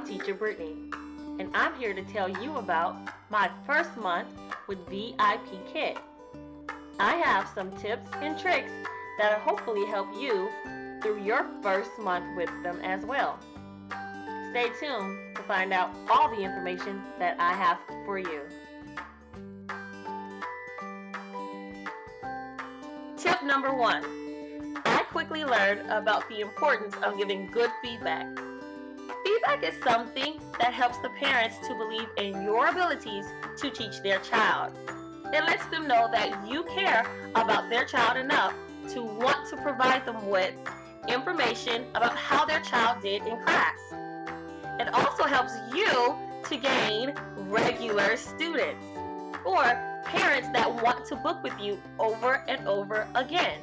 I'm Teacher Brittany, and I'm here to tell you about my first month with VIPKID. I have some tips and tricks that'll hopefully help you through your first month with them as well. Stay tuned to find out all the information that I have for you. Tip number 1. I quickly learned about the importance of giving good feedback. Feedback is something that helps the parents to believe in your abilities to teach their child. It lets them know that you care about their child enough to want to provide them with information about how their child did in class. It also helps you to gain regular students or parents that want to book with you over and over again.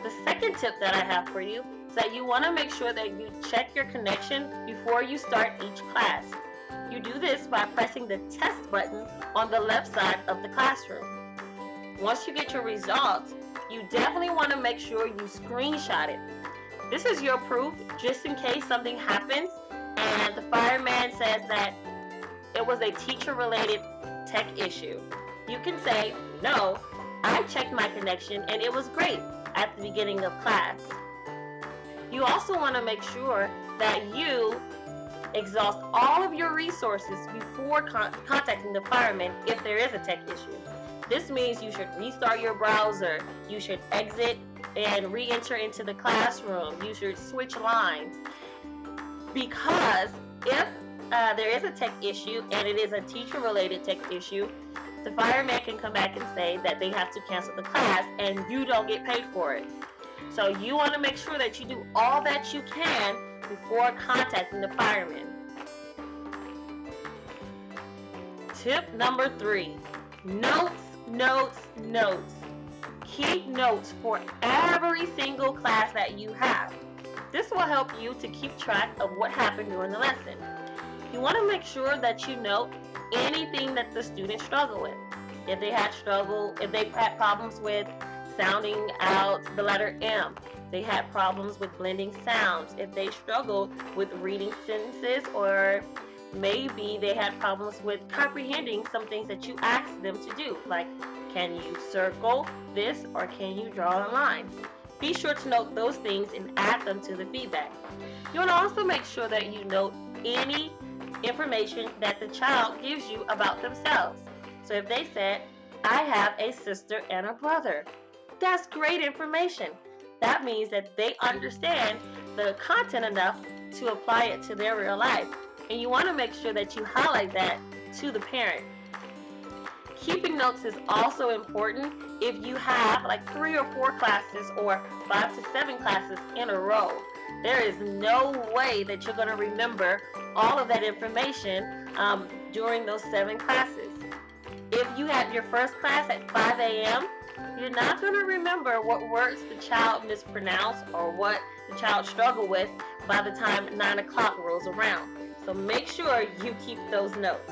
The second tip that I have for you is that you want to make sure that you check your connection before you start each class. You do this by pressing the test button on the left side of the classroom. Once you get your results, you definitely want to make sure you screenshot it. This is your proof just in case something happens and the fireman says that it was a teacher-related tech issue. You can say, "No, I checked my connection and it was great" at the beginning of class. You also want to make sure that you exhaust all of your resources before contacting the fireman if there is a tech issue. This means you should restart your browser, you should exit and re-enter into the classroom, you should switch lines. Because if there is a tech issue and it is a teacher-related tech issue, the fireman can come back and say that they have to cancel the class and you don't get paid for it. So you want to make sure that you do all that you can before contacting the fireman. Tip number 3. Notes, notes, notes. Keep notes for every single class that you have. This will help you to keep track of what happened during the lesson. You want to make sure that you note anything that the students struggle with. If they had problems with sounding out the letter M, they had problems with blending sounds, if they struggled with reading sentences, or maybe they had problems with comprehending some things that you asked them to do, like can you circle this or can you draw a line? Be sure to note those things and add them to the feedback. You want to also make sure that you note any information that the child gives you about themselves. So if they said, "I have a sister and a brother," that's great information. That means that they understand the content enough to apply it to their real life. And you want to make sure that you highlight that to the parent. Keeping notes is also important if you have like 3 or 4 classes or 5 to 7 classes in a row. There is no way that you're going to remember all of that information during those 7 classes. If you have your first class at 5 a.m., you're not going to remember what words the child mispronounced or what the child struggled with by the time 9 o'clock rolls around. So make sure you keep those notes.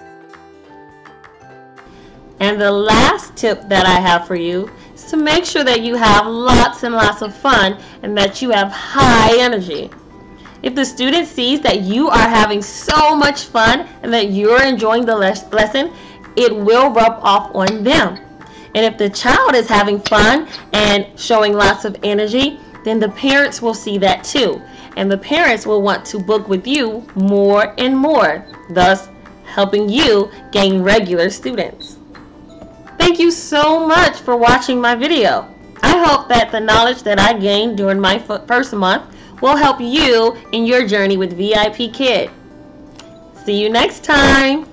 And the last tip that I have for you is to make sure that you have lots and lots of fun and that you have high energy. If the student sees that you are having so much fun and that you're enjoying the lesson, it will rub off on them. And if the child is having fun and showing lots of energy, then the parents will see that too. And the parents will want to book with you more and more, thus helping you gain regular students. Thank you so much for watching my video. I hope that the knowledge that I gained during my first month will help you in your journey with VIPKID. See you next time.